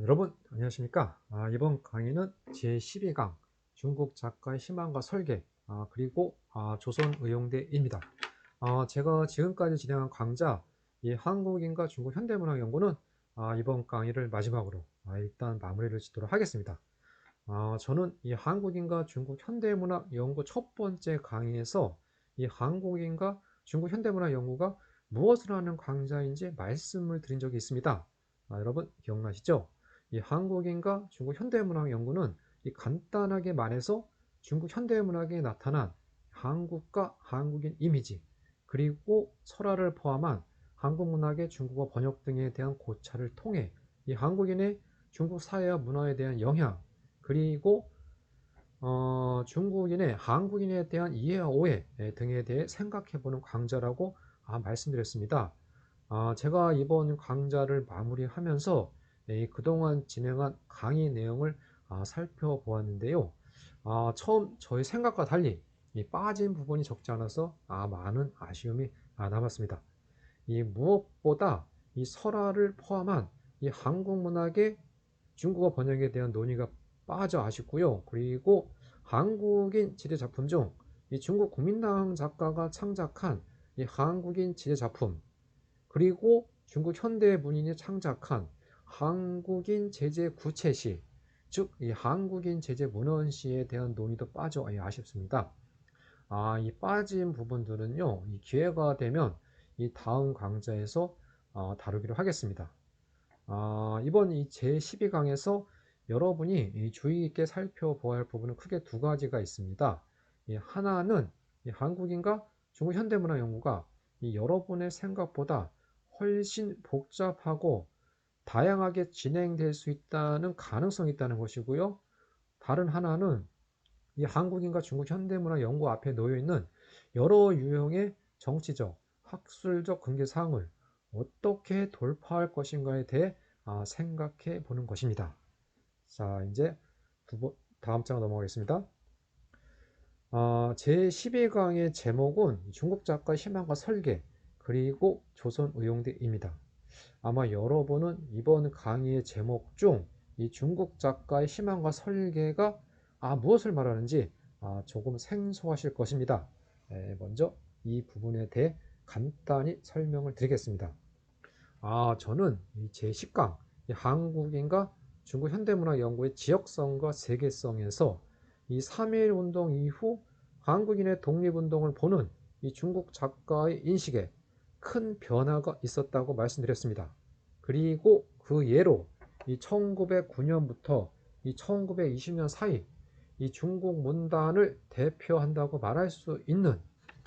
여러분 안녕하십니까? 이번 강의는 제12강 중국 작가의 희망과 설계 그리고 조선의용대입니다. 제가 지금까지 진행한 강좌 이 한국인과 중국 현대문학 연구는 이번 강의를 마지막으로 일단 마무리를 짓도록 하겠습니다. 저는 이 한국인과 중국 현대문학 연구 첫 번째 강의에서 이 한국인과 중국 현대문학 연구가 무엇을 하는 강좌인지 말씀을 드린 적이 있습니다. 여러분 기억나시죠? 이 한국인과 중국 현대문학 연구는 이 간단하게 말해서 중국 현대문학에 나타난 한국과 한국인 이미지 그리고 설화를 포함한 한국 문학의 중국어 번역 등에 대한 고찰을 통해 이 한국인의 중국 사회와 문화에 대한 영향 그리고 중국인의 한국인에 대한 이해와 오해 등에 대해 생각해보는 강좌라고 말씀드렸습니다. 제가 이번 강좌를 마무리하면서 그동안 진행한 강의 내용을 살펴보았는데요. 처음 저의 생각과 달리 이 빠진 부분이 적지 않아서 많은 아쉬움이 남았습니다. 이 무엇보다 이 설화를 포함한 이 한국 문학의 중국어 번역에 대한 논의가 빠져 아쉽고요. 그리고 한국인 지대 작품 중 이 중국 국민당 작가가 창작한 이 한국인 지대 작품 그리고 중국 현대 문인이 창작한 한국인 제재 구체시 즉 이 한국인 제재 문헌시에 대한 논의도 빠져 아쉽습니다. 이 빠진 부분들은요, 이 기회가 되면 이 다음 강좌에서 다루기로 하겠습니다. 이번 이 제12강에서 여러분이 이 주의 있게 살펴보아야 할 부분은 크게 두 가지가 있습니다. 하나는 이 한국인과 중국 현대문화 연구가 이 여러분의 생각보다 훨씬 복잡하고 다양하게 진행될 수 있다는 가능성이 있다는 것이고요. 다른 하나는 이 한국인과 중국 현대문화 연구 앞에 놓여 있는 여러 유형의 정치적, 학술적 근거 사항을 어떻게 돌파할 것인가에 대해 생각해 보는 것입니다. 자, 이제 다음 장 넘어가겠습니다. 제12강의 제목은 중국 작가 희망과 설계 그리고 조선의용대입니다. 아마 여러분은 이번 강의의 제목 중 이 중국 작가의 희망과 설계가 무엇을 말하는지 조금 생소하실 것입니다. 먼저 이 부분에 대해 간단히 설명을 드리겠습니다. 저는 이 제10강 한국인과 중국 현대문화 연구의 지역성과 세계성에서 이 3.1 운동 이후 한국인의 독립운동을 보는 이 중국 작가의 인식에 큰 변화가 있었다고 말씀드렸습니다. 그리고 그 예로 이 1909년부터 이 1920년 사이 이 중국 문단을 대표한다고 말할 수 있는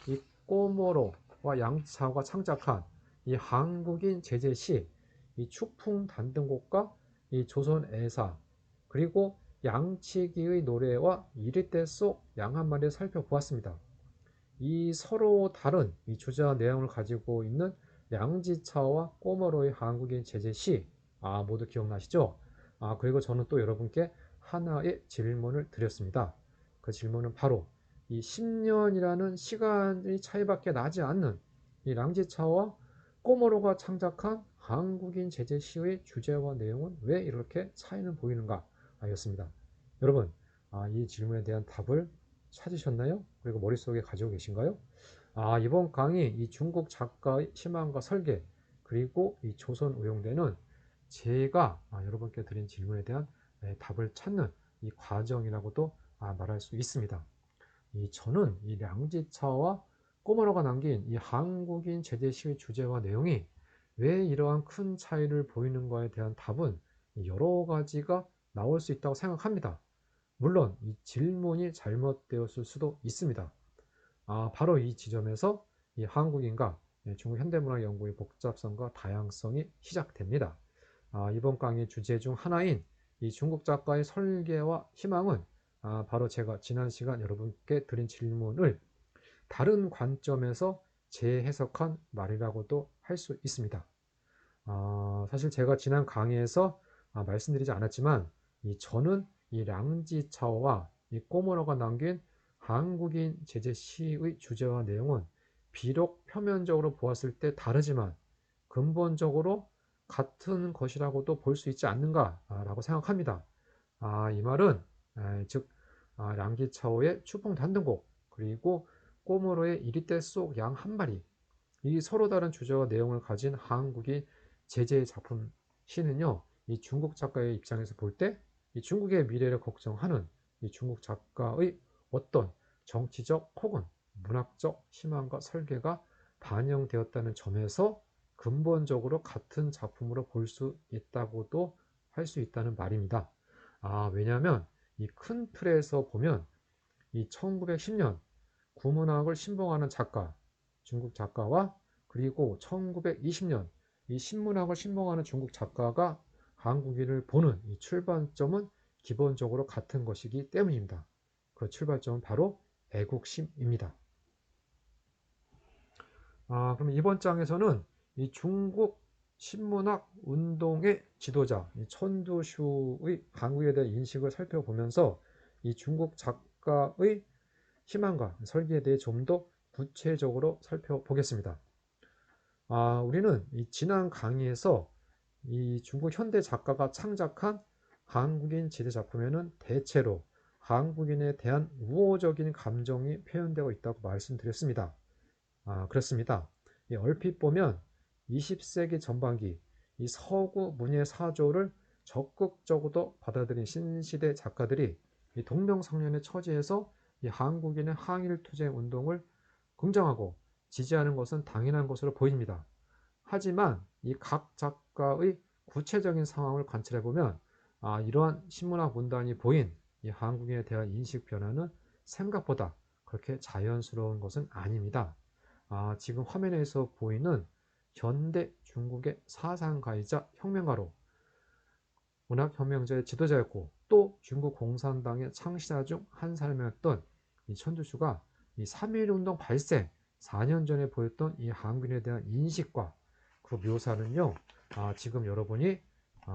이 꼬모로와 양차오가 창작한 이 한국인 제재시 이 축풍 단등곡과 이 조선 애사 그리고 양치기의 노래와 이리떼 속 양 한 마리를 살펴보았습니다. 이 서로 다른 이 주제와 내용을 가지고 있는 양지차와 꼬머로의 한국인 제재시 모두 기억나시죠? 그리고 저는 또 여러분께 하나의 질문을 드렸습니다. 그 질문은 바로 이 10년이라는 시간의 차이밖에 나지 않는 이 양지차와 꼬머로가 창작한 한국인 제재시의 주제와 내용은 왜 이렇게 차이는 보이는가 였습니다. 여러분 이 질문에 대한 답을 찾으셨나요? 그리고 머릿속에 가지고 계신가요? 이번 강의 이 중국 작가의 희망과 설계 그리고 이 조선의용대는 제가 여러분께 드린 질문에 대한 답을 찾는 이 과정이라고도 말할 수 있습니다. 저는 이 량지차와 꼬마로가 남긴 이 한국인 제재 시의 주제와 내용이 왜 이러한 큰 차이를 보이는가에 대한 답은 여러 가지가 나올 수 있다고 생각합니다. 물론 이 질문이 잘못되었을 수도 있습니다. 바로 이 지점에서 이 한국인과 중국 현대문학 연구의 복잡성과 다양성이 시작됩니다. 이번 강의 주제 중 하나인 이 중국 작가의 설계와 희망은 바로 제가 지난 시간 여러분께 드린 질문을 다른 관점에서 재해석한 말이라고도 할 수 있습니다. 사실 제가 지난 강의에서 말씀드리지 않았지만 저는 이 량지차오와 이 꼬모로가 남긴 한국인 제재 시의 주제와 내용은 비록 표면적으로 보았을 때 다르지만 근본적으로 같은 것이라고도 볼 수 있지 않는가라고 생각합니다. 이 말은 즉 량기차오의 추풍 단등곡 그리고 꼬모로의 이리떼 속 양 한 마리 이 서로 다른 주제와 내용을 가진 한국의 제재의 작품 시는요. 이 중국 작가의 입장에서 볼 때 이 중국의 미래를 걱정하는 이 중국 작가의 어떤 정치적 혹은 문학적 희망과 설계가 반영되었다는 점에서 근본적으로 같은 작품으로 볼 수 있다고도 할 수 있다는 말입니다. 왜냐하면 이 큰 틀에서 보면 이 1910년 구문학을 신봉하는 작가, 중국 작가와 그리고 1920년 이 신문학을 신봉하는 중국 작가가 한국인을 보는 이 출발점은 기본적으로 같은 것이기 때문입니다. 그 출발점은 바로 애국심입니다. 그럼 이번 장에서는 이 중국 신문학 운동의 지도자 천두슈의 한국에 대한 인식을 살펴보면서 이 중국 작가의 희망과 설계에 대해 좀 더 구체적으로 살펴보겠습니다. 우리는 이 지난 강의에서 이 중국 현대 작가가 창작한 한국인 지대 작품에는 대체로 한국인에 대한 우호적인 감정이 표현되고 있다고 말씀드렸습니다. 그렇습니다. 얼핏 보면 20세기 전반기 이 서구 문예 사조를 적극적으로 받아들인 신시대 작가들이 이 동명상련의 처지에서 이 한국인의 항일 투쟁 운동을 긍정하고 지지하는 것은 당연한 것으로 보입니다. 하지만 이 각 작가의 구체적인 상황을 관찰해 보면 이러한 신문학 문단이 보인 이 한국인에 대한 인식 변화는 생각보다 그렇게 자연스러운 것은 아닙니다. 지금 화면에서 보이는 현대 중국의 사상가이자 혁명가로 문학혁명자의 지도자였고 또 중국 공산당의 창시자 중 한 사람이었던 이 천두슈가 이 3.1운동 발생 4년 전에 보였던 이 한국인에 대한 인식과 그 묘사는요 지금 여러분이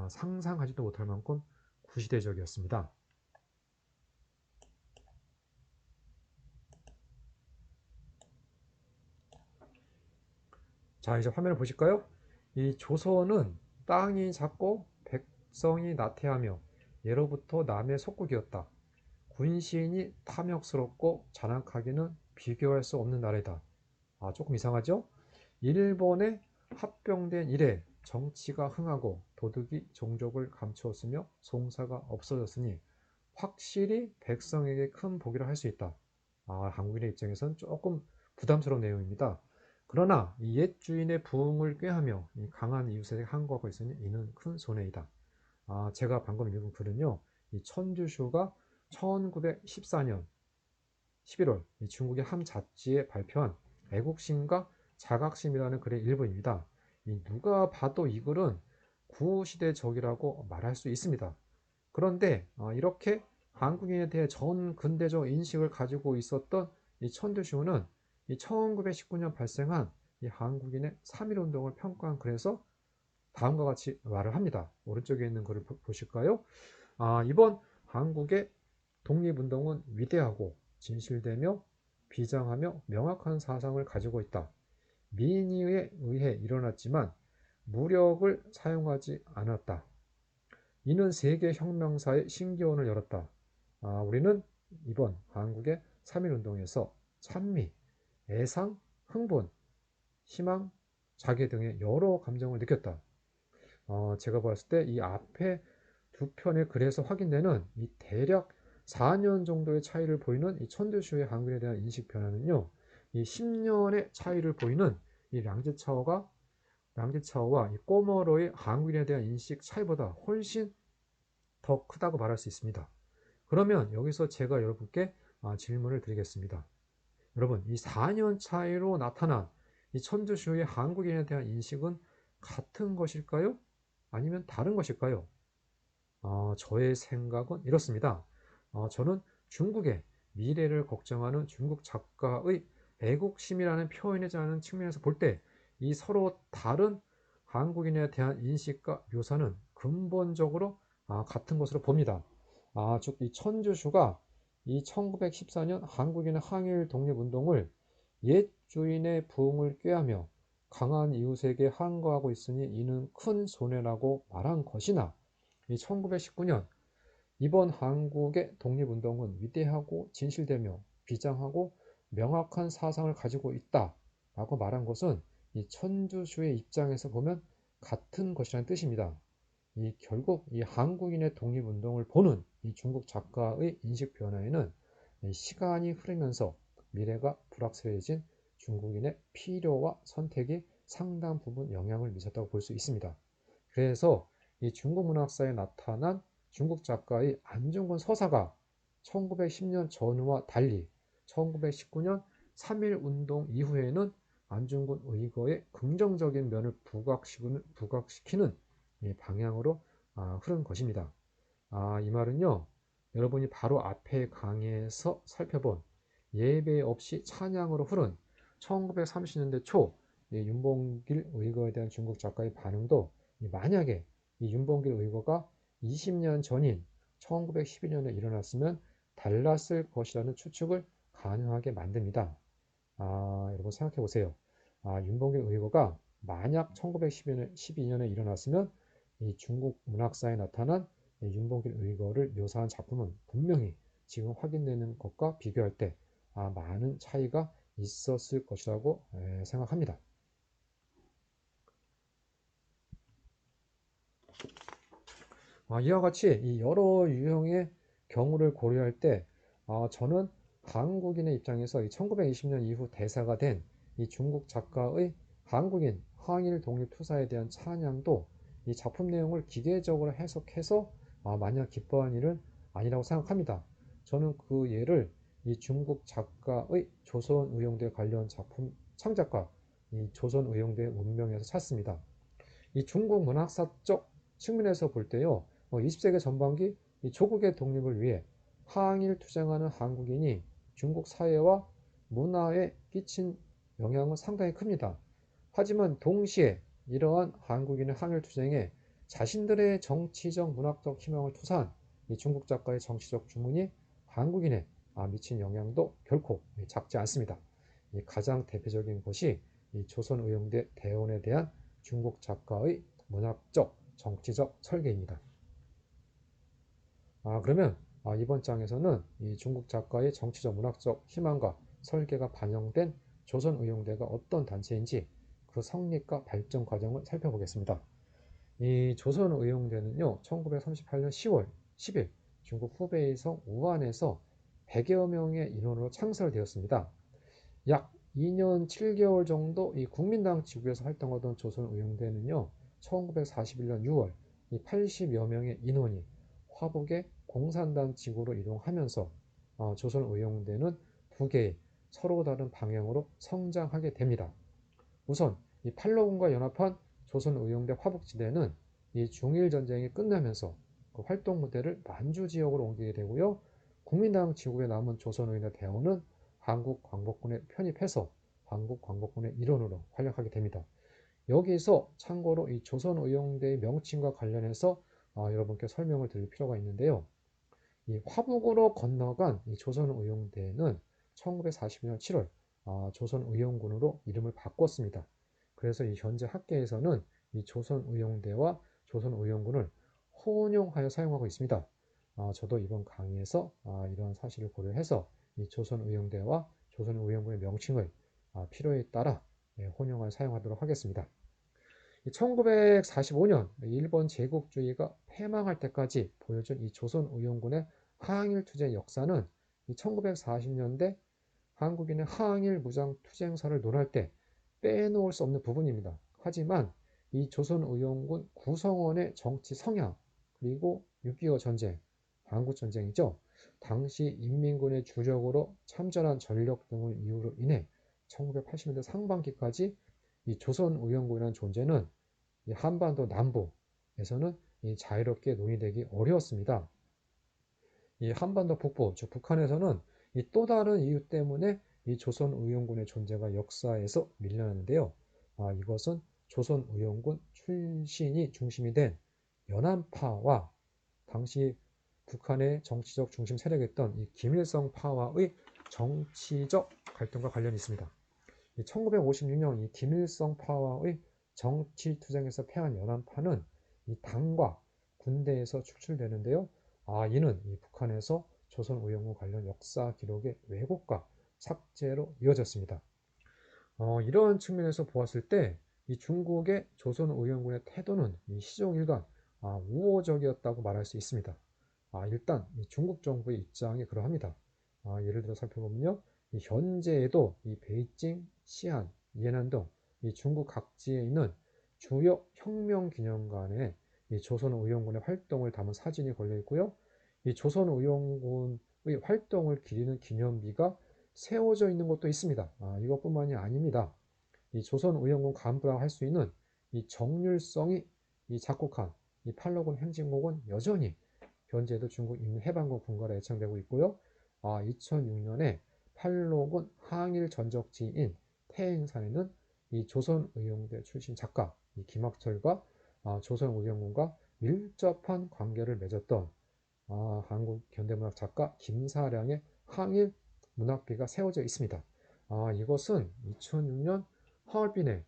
상상하지도 못할 만큼 구시대적이었습니다. 자, 이제 화면을 보실까요? 이 조선은 땅이 작고 백성이 나태하며 예로부터 남의 속국이었다. 군신이 탐욕스럽고 잔악하기는 비교할 수 없는 나라이다. 조금 이상하죠? 일본에 합병된 이래 정치가 흥하고 도둑이 종족을 감추었으며 송사가 없어졌으니 확실히 백성에게 큰 복이라 할 수 있다. 한국인의 입장에선 조금 부담스러운 내용입니다. 그러나 이 옛 주인의 부흥을 꾀하며 이 강한 이웃에게 항거하고 있으니 이는 큰 손해이다. 제가 방금 읽은 글은요, 이 천주슈가 1914년 11월 이 중국의 한 잡지에 발표한 애국심과 자각심이라는 글의 일부입니다. 누가 봐도 이 글은 구시대적이라고 말할 수 있습니다. 그런데 이렇게 한국인에 대해 전 근대적 인식을 가지고 있었던 이 천두시우는 이 1919년 발생한 이 한국인의 3.1운동을 평가한 글에서 다음과 같이 말을 합니다. 오른쪽에 있는 글을 보실까요? 이번 한국의 독립운동은 위대하고 진실되며 비장하며 명확한 사상을 가지고 있다. 민의에 의해 일어났지만 무력을 사용하지 않았다. 이는 세계 혁명사의 신기원을 열었다. 우리는 이번 한국의 3.1운동에서 찬미, 애상, 흥분, 희망, 자괴 등의 여러 감정을 느꼈다. 제가 봤을 때 이 앞에 두 편의 글에서 확인되는 이 대략 4년 정도의 차이를 보이는 이 천두슈의 한국에 대한 인식 변화는요, 이 10년의 차이를 보이는 이 량제차오와 이 꼬머로의 한국인에 대한 인식 차이보다 훨씬 더 크다고 말할 수 있습니다. 그러면 여기서 제가 여러분께 질문을 드리겠습니다. 여러분, 이 4년 차이로 나타난 이 천주슈의 한국인에 대한 인식은 같은 것일까요? 아니면 다른 것일까요? 저의 생각은 이렇습니다. 저는 중국의 미래를 걱정하는 중국 작가의 애국심이라는 표현이지 않은 측면에서 볼 때 이 서로 다른 한국인에 대한 인식과 묘사는 근본적으로 같은 것으로 봅니다. 즉 이 천주슈가 이 1914년 한국인의 항일 독립운동을 옛 주인의 부흥을 꾀하며 강한 이웃에게 항거하고 있으니 이는 큰 손해라고 말한 것이나, 이 1919년 이번 한국의 독립운동은 위대하고 진실되며 비장하고 명확한 사상을 가지고 있다라고 말한 것은 이 천주교의 입장에서 보면 같은 것이라는 뜻입니다. 이 결국 이 한국인의 독립운동을 보는 이 중국 작가의 인식 변화에는 시간이 흐르면서 미래가 불확실해진 중국인의 필요와 선택이 상당 부분 영향을 미쳤다고 볼 수 있습니다. 그래서 이 중국 문학사에 나타난 중국 작가의 안중근 서사가 1910년 전후와 달리 1919년 3.1운동 이후에는 안중근 의거의 긍정적인 면을 부각시키는 방향으로 흐른 것입니다. 이 말은요, 여러분이 바로 앞에 강의에서 살펴본 예배 없이 찬양으로 흐른 1930년대 초 윤봉길 의거에 대한 중국 작가의 반응도 만약에 이 윤봉길 의거가 20년 전인 1912년에 일어났으면 달랐을 것이라는 추측을 가능하게 만듭니다. 여러분 생각해 보세요. 윤봉길 의거가 만약 1912년에 일어났으면 이 중국 문학사에 나타난 윤봉길 의거를 묘사한 작품은 분명히 지금 확인되는 것과 비교할 때 많은 차이가 있었을 것이라고 생각합니다. 이와 같이 이 여러 유형의 경우를 고려할 때 저는 한국인의 입장에서 1920년 이후 대사가 된 이 중국 작가의 한국인 항일 독립 투사에 대한 찬양도 이 작품 내용을 기계적으로 해석해서 마냥 기뻐한 일은 아니라고 생각합니다. 저는 그 예를 이 중국 작가의 조선의용대 관련 작품 창작과 이 조선의용대 문명에서 찾습니다. 이 중국 문학사적 측면에서 볼 때요, 20세기 전반기 이 조국의 독립을 위해 항일 투쟁하는 한국인이 중국 사회와 문화에 끼친 영향은 상당히 큽니다. 하지만 동시에 이러한 한국인의 항일 투쟁에 자신들의 정치적 문학적 희망을 투사한 이 중국 작가의 정치적 주문이 한국인에 미친 영향도 결코 작지 않습니다. 가장 대표적인 것이 이 조선의용대 대원에 대한 중국 작가의 문학적, 정치적 설계입니다. 그러면 이번 장에서는 이 중국 작가의 정치적, 문학적 희망과 설계가 반영된 조선의용대가 어떤 단체인지 그 성립과 발전 과정을 살펴보겠습니다. 이 조선의용대는요, 1938년 10월 10일 중국 후베이 성 우한에서 100여 명의 인원으로 창설되었습니다. 약 2년 7개월 정도 이 국민당 지구에서 활동하던 조선의용대는요, 1941년 6월 이 80여 명의 인원이 화북의 공산당 지구로 이동하면서 조선의용대는 두 개의 서로 다른 방향으로 성장하게 됩니다. 우선 이 팔로군과 연합한 조선의용대 화북지대는 이 중일전쟁이 끝나면서 그 활동 무대를 만주 지역으로 옮기게 되고요. 국민당 지구에 남은 조선의용대 대원은 한국 광복군에 편입해서 한국 광복군의 일원으로 활약하게 됩니다. 여기서 참고로 이 조선의용대의 명칭과 관련해서 여러분께 설명을 드릴 필요가 있는데요. 이 화북으로 건너간 이 조선의용대는 1940년 7월 조선의용군으로 이름을 바꿨습니다. 그래서 이 현재 학계에서는 이 조선의용대와 조선의용군을 혼용하여 사용하고 있습니다. 저도 이번 강의에서 이러한 사실을 고려해서 이 조선의용대와 조선의용군의 명칭을 필요에 따라 혼용하여 사용하도록 하겠습니다. 1945년 일본 제국주의가 패망할 때까지 보여준 이 조선의용군의 항일투쟁 역사는 1940년대 한국인의 항일 무장 투쟁사를 논할 때 빼놓을 수 없는 부분입니다. 하지만 이 조선의용군 구성원의 정치 성향, 그리고 6.25 전쟁, 한국전쟁이죠. 당시 인민군의 주력으로 참전한 전력 등을 이유로 인해 1980년대 상반기까지 이 조선의용군이라는 존재는 이 한반도 남부에서는 이 자유롭게 논의되기 어려웠습니다. 이 한반도 북부, 즉 북한에서는 이 또 다른 이유 때문에 이 조선의용군의 존재가 역사에서 밀려났는데요. 이것은 조선의용군 출신이 중심이 된 연안파와 당시 북한의 정치적 중심 세력이었던 이 김일성파와의 정치적 갈등과 관련이 있습니다. 이 1956년 이 김일성 파와의 정치 투쟁에서 패한 연합파는 이 당과 군대에서 축출되는데요. 이는 이 북한에서 조선의용군 관련 역사 기록의 왜곡과 삭제로 이어졌습니다. 이런 측면에서 보았을 때 이 중국의 조선의용군의 태도는 이 시종일관 우호적이었다고 말할 수 있습니다. 일단 이 중국 정부의 입장이 그러합니다. 예를 들어 살펴보면요. 이 현재에도 이 베이징, 시안, 예난 등 이 중국 각지에 있는 주요 혁명기념관에 이 조선의용군의 활동을 담은 사진이 걸려 있고요. 이 조선의용군의 활동을 기리는 기념비가 세워져 있는 것도 있습니다. 이것뿐만이 아닙니다. 이 조선의용군 간부라 할 수 있는 이 정률성이 이 작곡한 이 팔로군 행진곡은 여전히 현재도 중국 인민해방군 군가로 애창되고 있고요. 2006년에 팔로군 항일 전적지인 태행산에는 이 조선의용대 출신 작가 이 김학철과 조선의용군과 밀접한 관계를 맺었던 한국 현대문학 작가 김사량의 항일 문학비가 세워져 있습니다. 이것은 2006년 하얼빈에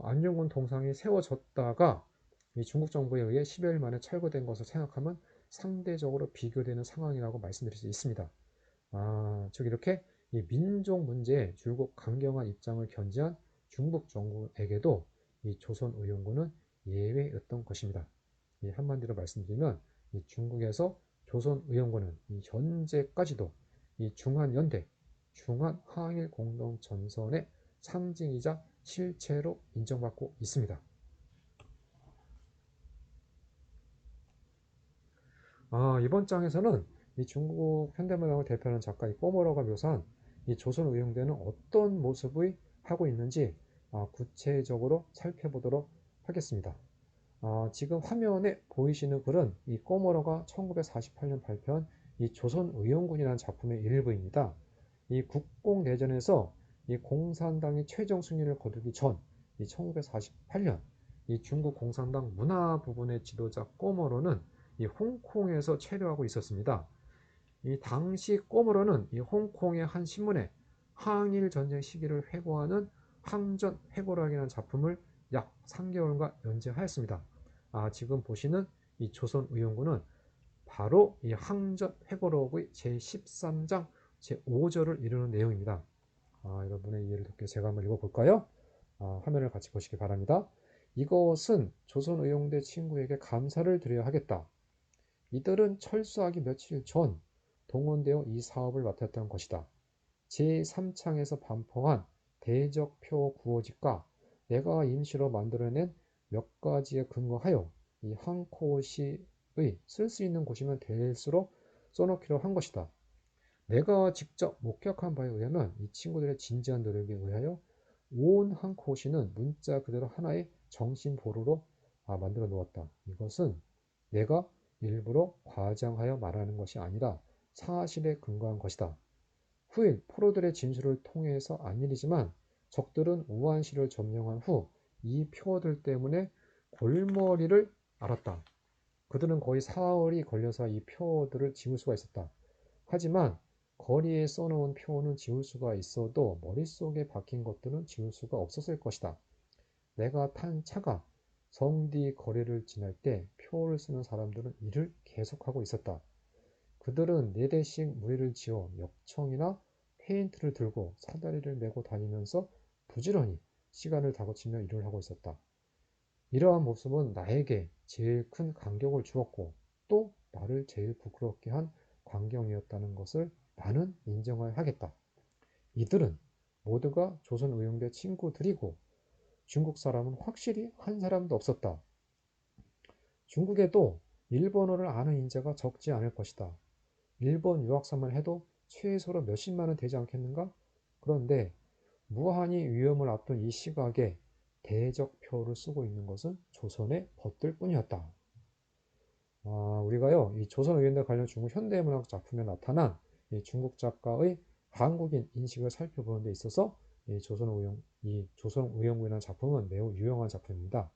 안중근 동상이 세워졌다가 이 중국 정부에 의해 10여일 만에 철거된 것을 생각하면 상대적으로 비교되는 상황이라고 말씀드릴 수 있습니다. 즉 이렇게 이 민족 문제에 줄곧 강경한 입장을 견지한 중국 정부에게도 이 조선의용군은 예외였던 것입니다. 이 한마디로 말씀드리면 이 중국에서 조선의용군은 이 현재까지도 이 중한연대, 중한항일공동전선의 상징이자 실체로 인정받고 있습니다. 이번 장에서는 이 중국 현대문학을 대표하는 작가 이 꼬모러가 묘사한 이 조선의용대는 어떤 모습을 하고 있는지 구체적으로 살펴보도록 하겠습니다. 지금 화면에 보이시는 글은 이 꼬모러가 1948년 발표한 이 조선의용군이라는 작품의 일부입니다. 이 국공내전에서 이 공산당이 최종 승리를 거두기 전 이 1948년 이 중국 공산당 문화 부분의 지도자 꼬모러는 이 홍콩에서 체류하고 있었습니다. 이 당시 꼬모러는 이 홍콩의 한 신문에 항일 전쟁 시기를 회고하는 항전 회고록이라는 작품을 약 3개월간 연재하였습니다. 지금 보시는 이 조선의용군은 바로 이 항전 회고록의 제13장 제5절을 이루는 내용입니다. 여러분의 이해를 돕기 위해서 제가 한번 읽어볼까요? 화면을 같이 보시기 바랍니다. 이것은 조선의용대 친구에게 감사를 드려야 하겠다. 이들은 철수하기 며칠 전 동원되어 이 사업을 맡았던 것이다. 제3창에서 반포한 대적표 구호지가 내가 임시로 만들어낸 몇 가지에 근거하여 이 한 곳이 쓸 수 있는 곳이면 될수록 써놓기로 한 것이다. 내가 직접 목격한 바에 의하면 이 친구들의 진지한 노력에 의하여 온 한코시는 문자 그대로 하나의 정신보루로 만들어 놓았다. 이것은 내가 일부러 과장하여 말하는 것이 아니라 사실에 근거한 것이다. 후일 포로들의 진술을 통해서 안 일이지만 적들은 우한시를 점령한 후 이 표어들 때문에 골머리를 앓았다. 그들은 거의 사흘이 걸려서 이 표어들을 지울 수가 있었다. 하지만 거리에 써놓은 표어는 지울 수가 있어도 머릿속에 박힌 것들은 지울 수가 없었을 것이다. 내가 탄 차가 성뒤 거리를 지날 때 표를 쓰는 사람들은 일을 계속하고 있었다. 그들은 4대씩 무리를 지어 역청이나 페인트를 들고 사다리를 메고 다니면서 부지런히 시간을 다그치며 일을 하고 있었다. 이러한 모습은 나에게 제일 큰 감격을 주었고 또 나를 제일 부끄럽게 한 광경이었다는 것을 나는 인정해야 하겠다. 이들은 모두가 조선의용대 친구들이고 중국 사람은 확실히 한 사람도 없었다. 중국에도 일본어를 아는 인재가 적지 않을 것이다. 일본 유학사만 해도 최소로 몇십만은 되지 않겠는가? 그런데 무한히 위험을 앞둔 이 시각에 대적표를 쓰고 있는 것은 조선의 벗들 뿐이었다. 우리가요, 이 조선의연대 관련 중국 현대문학 작품에 나타난 이 중국 작가의 한국인 인식을 살펴보는 데 있어서 이 조선의용군이라는 작품은 매우 유용한 작품입니다.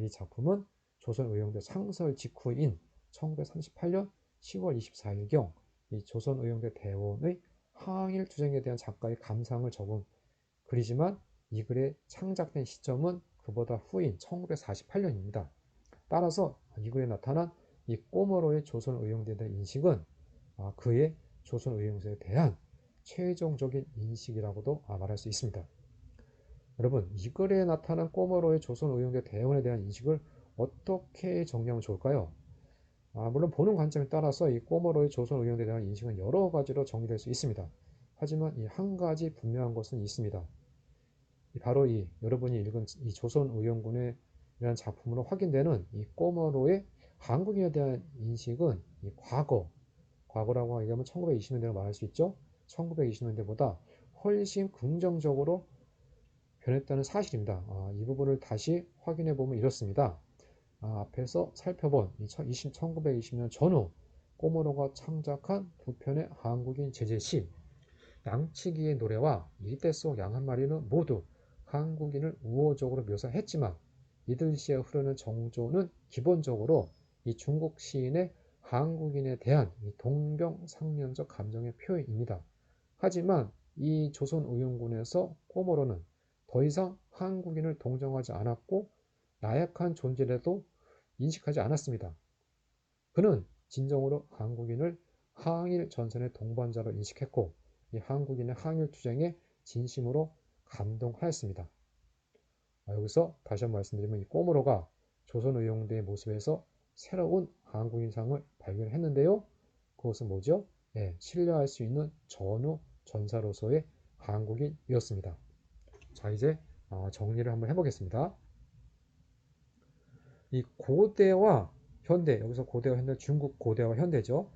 이 작품은 조선의용대 창설 직후인 1938년 10월 24일경 이 조선의용대 대원의 항일 투쟁에 대한 작가의 감상을 적은 그리지만 이 글의 창작된 시점은 그보다 후인 1948년입니다. 따라서 이 글에 나타난 이 꼬머로의 조선의용대에 대한 인식은 그의 조선의용제에 대한 최종적인 인식이라고도 말할 수 있습니다. 여러분, 이 글에 나타난 꼬머로의 조선의용대 대원에 대한 인식을 어떻게 정리하면 좋을까요? 물론 보는 관점에 따라서 이 꼬머로의 조선의용대에 대한 인식은 여러 가지로 정리될 수 있습니다. 하지만 이 한 가지 분명한 것은 있습니다. 바로 이 여러분이 읽은 이 조선의용군의 이라는 작품으로 확인되는 이 꼬머로의 한국인에 대한 인식은 이 과거라고 얘기하면 1920년대로 말할 수 있죠. 1920년대보다 훨씬 긍정적으로 변했다는 사실입니다. 이 부분을 다시 확인해 보면 이렇습니다. 앞에서 살펴본 1920년 전후 꼬모로가 창작한 두 편의 한국인 제재시 양치기의 노래와 이때 속 양 한 마리는 모두 한국인을 우호적으로 묘사했지만 이들 시에 흐르는 정조는 기본적으로 이 중국 시인의 한국인에 대한 동병상련적 감정의 표현입니다. 하지만 이 조선의용군에서 꼬모로는 더 이상 한국인을 동정하지 않았고 나약한 존재라도 인식하지 않았습니다. 그는 진정으로 한국인을 항일 전선의 동반자로 인식했고 이 한국인의 항일 투쟁에 진심으로 감동하였습니다. 여기서 다시 한번 말씀드리면 이 꼬모로가 조선의용대의 모습에서 새로운 한국인상을 발견했는데요. 그것은 뭐죠? 신뢰할 수 있는 전후 전사로서의 한국인이었습니다. 자, 이제 정리를 한번 해보겠습니다. 이 고대와 현대, 여기서 고대와 현대, 중국 고대와 현대죠.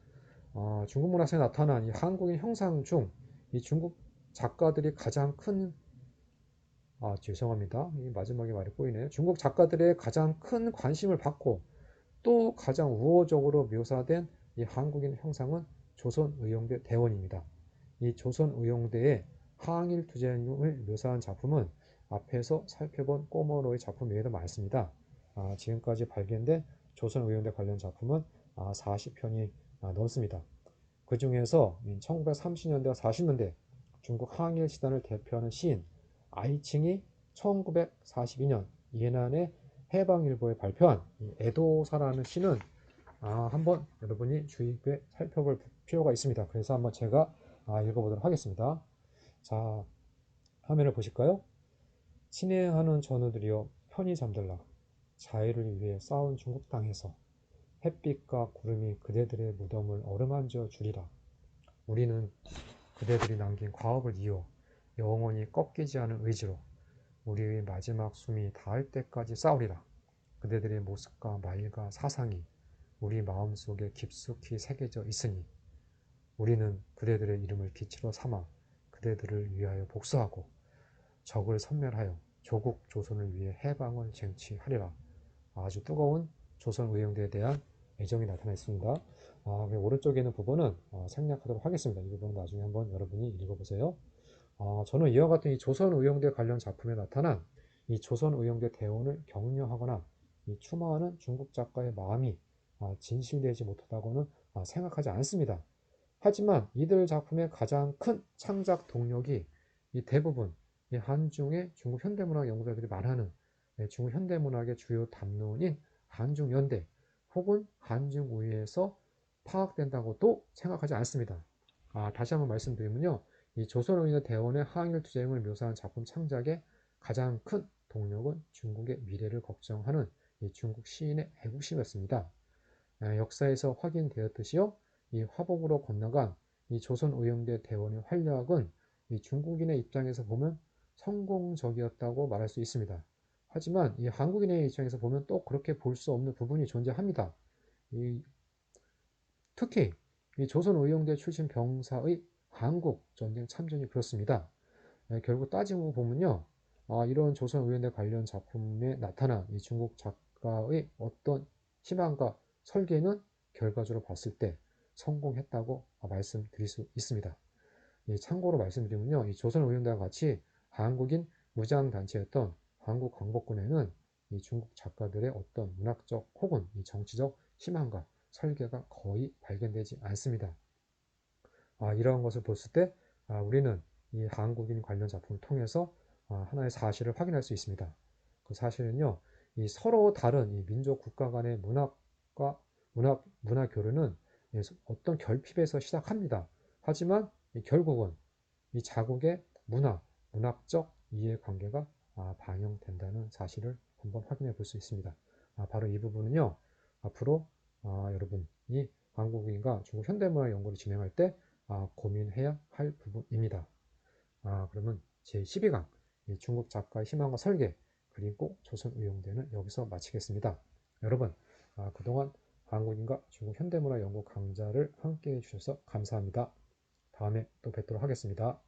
중국 문학사에 나타난 이 한국인 형상 중 이 중국 작가들이 가장 큰 죄송합니다. 이 마지막에 말이 꼬이네요. 중국 작가들의 가장 큰 관심을 받고 또 가장 우호적으로 묘사된 이 한국인 형상은 조선의용대 대원입니다. 이 조선의용대의 항일 투쟁을 묘사한 작품은 앞에서 살펴본 꼬머로의 작품 외에도 많습니다. 지금까지 발견된 조선의용대 관련 작품은 40편이 넘습니다. 그 중에서 1930년대와 40년대 중국 항일 시단을 대표하는 시인 아이칭이 1942년 이해난의 해방일보에 발표한 애도사라는 시는 한번 여러분이 주의 깊게 살펴볼 필요가 있습니다. 그래서 한번 제가 읽어보도록 하겠습니다. 자, 화면을 보실까요? 친애하는 전우들이여 편히 잠들라. 자유를 위해 싸운 중국 땅에서 햇빛과 구름이 그대들의 무덤을 어루만져 주리라. 우리는 그대들이 남긴 과업을 이어 영원히 꺾이지 않은 의지로 우리의 마지막 숨이 닿을 때까지 싸우리라. 그대들의 모습과 말과 사상이 우리 마음속에 깊숙이 새겨져 있으니 우리는 그대들의 이름을 기치로 삼아 그대들을 위하여 복수하고 적을 섬멸하여 조국 조선을 위해 해방을 쟁취하리라. 아주 뜨거운 조선의용대에 대한 애정이 나타나 있습니다. 오른쪽에 있는 부분은 생략하도록 하겠습니다. 이 부분은 나중에 한번 여러분이 읽어보세요. 저는 이와 같은 이 조선의용대 관련 작품에 나타난 이 조선의용대 대원을 격려하거나 이 추모하는 중국 작가의 마음이 진실되지 못하다고는 생각하지 않습니다. 하지만 이들 작품의 가장 큰 창작 동력이 이 대부분 이 한중의 중국 현대문학 연구자들이 말하는 중국 현대문학의 주요 담론인 한중연대 혹은 한중우위에서 파악된다고도 생각하지 않습니다. 다시 한번 말씀드리면요. 이 조선의인의 대원의 항일 투쟁을 묘사한 작품 창작의 가장 큰 동력은 중국의 미래를 걱정하는 이 중국 시인의 애국심이었습니다. 역사에서 확인되었듯이요. 이 화복으로 건너간 이 조선의용대 대원의 활약은 이 중국인의 입장에서 보면 성공적이었다고 말할 수 있습니다. 하지만 이 한국인의 입장에서 보면 또 그렇게 볼 수 없는 부분이 존재합니다. 특히 이 조선의용대 출신 병사의 한국 전쟁 참전이 그렇습니다. 결국 따지고 보면요. 이런 조선의용대 관련 작품에 나타난 이 중국 작가의 어떤 희망과 설계는 결과적으로 봤을 때 성공했다고 말씀드릴 수 있습니다. 참고로 말씀드리면요. 이 조선의용대와 같이 한국인 무장단체였던 한국광복군에는 이 중국 작가들의 어떤 문학적 혹은 이 정치적 희망과 설계가 거의 발견되지 않습니다. 이러한 것을 봤을 때 우리는 이 한국인 관련 작품을 통해서 하나의 사실을 확인할 수 있습니다. 그 사실은요, 이 서로 다른 이 민족 국가 간의 문학과 문화 교류는 어떤 결핍에서 시작합니다. 하지만 결국은 이 자국의 문학적 이해관계가 반영된다는 사실을 한번 확인해 볼 수 있습니다. 바로 이 부분은요, 앞으로 여러분이 한국인과 중국 현대문화 연구를 진행할 때 고민해야 할 부분입니다. 그러면 제12강 중국 작가의 희망과 설계 그리고 조선 의용대는 여기서 마치겠습니다. 여러분 그동안 한국인과 중국 현대문화 연구 강좌를 함께 해주셔서 감사합니다. 다음에 또 뵙도록 하겠습니다.